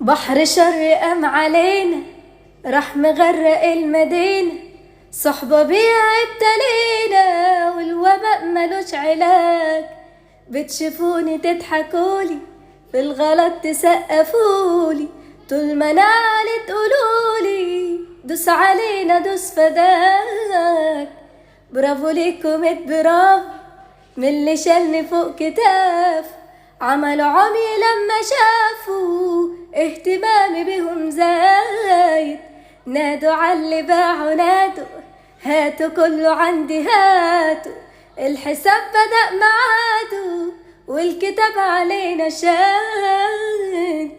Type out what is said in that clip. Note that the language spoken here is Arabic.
بحر شر قام علينا، راح مغرق المدينة، صحبة بيها ابتلينا والوباء ملوش علاج. بتشوفوني تضحكولي، في الغلط تسقفولي، طول ما انا علي تقولولي دوس علينا دوس فداك. برافو ليكم برافو من اللي شالني فوق كتاف، عملوا عمي لما شافوا اهتمامي بهم زايد. نادوا عاللي باعوا نادوا، هاتوا كله عندي هاتوا، الحساب بدأ معادوا والكتاب علينا شاهد.